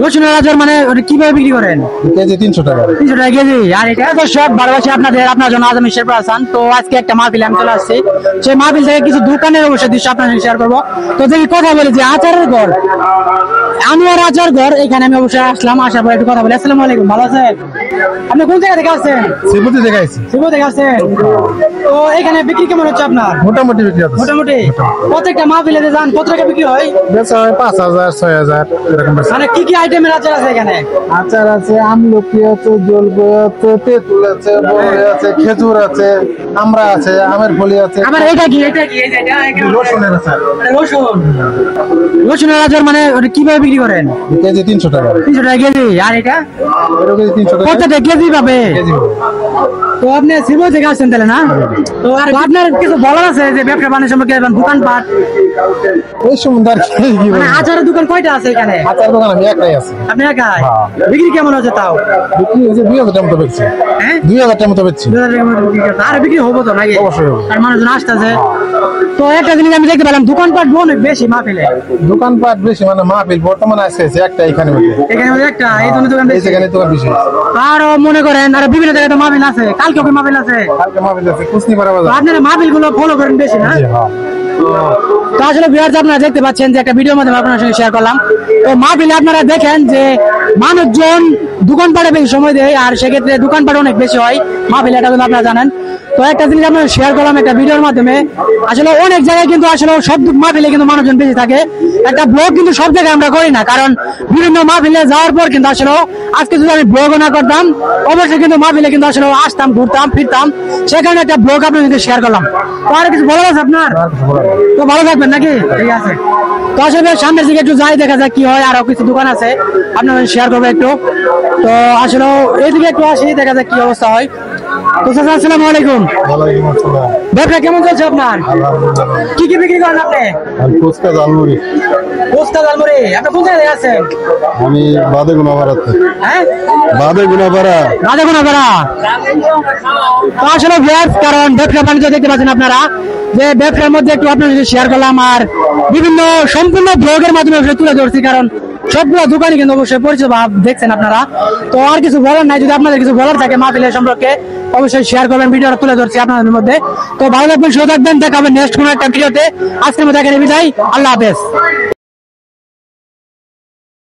রসুনের আচার মানে কিভাবে বিক্রি করেন? কেজি 300 টাকা। 300 টাকা কেজি। আর এটা তো সব ভালোবাসি আপনার জন্য আজ আমি শেরপুর আসান। তো আজকে একটা মাহফিল আমি চলে আসছি, সেই মাহফিল থেকে কিছু দোকানের অবশ্যই দৃশ্য আপনার সঙ্গে শেয়ার করবো। তো দেখি কথা বলি যে আচারের ঘর, আনোয়ার আচার ঘর, এখানে আমি অবশ্যই আসলাম। আসার পর একটু কথা বলি। আসসালামু আলাইকুম, ভালো আছেন? আপনি কোন জায়গা থেকে আসছেন? শ্রীপতি দেখাইছি। শিবু থেকে আসছেন। তো এখানে বিক্রি কেমন হচ্ছে আপনার? মোটামুটি বিক্রি হচ্ছে। মোটামুটি প্রত্যেকটা মাহফিলে যে যান কত টাকা বিক্রি হয়? বেচা হয় 5000 6000 এরকম বেচা। মানে কি কি আইটেমের আচার আছে এখানে? আচার আছে, আমলকি আছে, জলপাই আছে, তেঁতুল আছে, বড়ই আছে, খেজুর আছে, আমড়া আছে, আমের ফলি আছে। আমার এটা কি এই যে এটা রসুনের আচার। রসুন, রসুনের আচার মানে কিভাবে বিক্রি করেন? কেজি 300 টাকা। 300 টাকা কেজি। আর এটা এটা কেজি 300 টাকা। কত টাকা কেজি পাবে? কেজি। তো আপনি শিবু থেকে আসছেন তাহলে না? তো আর আপনার কিছু বলার আছে যে ব্যবসা বাণিজ্য সম্পর্কে, দোকানপাট? ওই সম্বন্ধে আর কি মানে বলবো? আচারের দোকান কয়টা আছে এখানে? আচার দোকান আমি একটাই আছে। আপনি একাই? হ্যাঁ। বিক্রি কেমন হচ্ছে তাও? বিক্রি হয়েছে 2000 টাকা মতো বেচছি। হ্যাঁ, 2000 টাকা মতো বেচছি। 2000 টাকার মতো বিক্রি করতে। আর বিক্রি হবো তো নাকি? অবশ্যই হবে। আর মানুষজন আসতেছে। তো একটা জিনিস আমি দেখতে পেলাম, দোকানপাট অনেক বেশি মাহফিলে। দোকানপাট বেশি, মানে মাহফিল বর্তমানে আসছে একটা এখানে মধ্যে। এখানে মধ্যে একটা এই ধরনের দোকান এই বেশি। যেখানে দোকান বেশি। আরো মনে করেন আরো বিভিন্ন জায়গায় তো মাহফিল আছে, কালকে কি মাহফিল আছে? কালকে মাহফিল আছে কুসনিপাড়া তো বাজার। আপনারা মাহফিল গুলো ফলো করেন বেশি না? জি, হ্যাঁ। তো আসলে ভিউয়ার্স আপনারা দেখতে পাচ্ছেন যে একটা ভিডিওর মাধ্যমে আপনার সঙ্গে শেয়ার করলাম। তো মাহফিলে আপনারা দেখেন যে মানুষজন দোকানপাটে বেশি সময় দেয়, আর সেক্ষেত্রে দোকানপাট অনেক বেশি হয় মাহফিলে, এটা কিন্তু আপনারা জানেন। তো একটা জিনিস আপনারা শেয়ার করলাম একটা ভিডিওর মাধ্যমে। আসলে অনেক জায়গায় কিন্তু আসলে সব মাহফিলে কিন্তু মানুষজন বেশি থাকে। একটা ব্লগ কিন্তু সব জায়গায় আমরা করি না, কারণ বিভিন্ন মাহফিলে যাওয়ার পর কিন্তু আসলে আজকে যদি আমি ব্লগ না করতাম, অবশ্যই কিন্তু মাহফিলে কিন্তু আসলে আসতাম, ঘুরতাম ফিরতাম, সেখানে একটা ব্লগ আপনাদের শেয়ার করলাম। তো আর কিছু বলার আছে আপনার? আর কিছু বলার নেই। তো ভালো থাকবেন নাকি? ঠিক আছে। তো আসলে সামনের দিকে একটু যাই, দেখা যাক কি হয়। আরো কিছু দোকান আছে আপনাদের শেয়ার করবো একটু। তো আসলে এইদিকে একটু আসি, দেখা যাক কি অবস্থা হয়। তো চাচা আসসালামু আলাইকুম, ওয়ালাইকুম আসসালাম। ব্যবসা কেমন চলছে আপনার? আলহামদুলিল্লাহ। কি কি বিক্রি করেন আপনি? আর ফুচকা ঝালমুড়ি। পোস্তা জালমুড়ি। আপনি কোন জায়গায় আছেন? আমি বাদে গুনাপাড়াতে। হ্যাঁ, বাদে গুনাপাড়া। রাজাগোনাপাড়া। তো আসলে কারণ ব্যবসা বাণিজ্য দেখতে পাচ্ছেন আপনারা, যে ব্যবসার মধ্যে একটু আপনাদের সাথে শেয়ার করলাম, আর বিভিন্ন সম্পূর্ণ ব্লগের মাধ্যমে অবশ্যই তুলে ধরছি, কারণ সবগুলো দোকানই কিন্তু অবশ্যই পরিচিত ভাব দেখছেন আপনারা। তো আর কিছু বলার নাই, যদি আপনাদের কিছু বলার থাকে মাহফিলের সম্পর্কে অবশ্যই শেয়ার করবেন, ভিডিওটা তুলে ধরছি আপনাদের মধ্যে। তো ভালো থাকবেন, সুস্থ থাকবেন, দেখা হবে নেক্সট কোনো একটা ভিডিওতে। আজকের মতো এখানে বিদায়, আল্লাহ হাফেজ।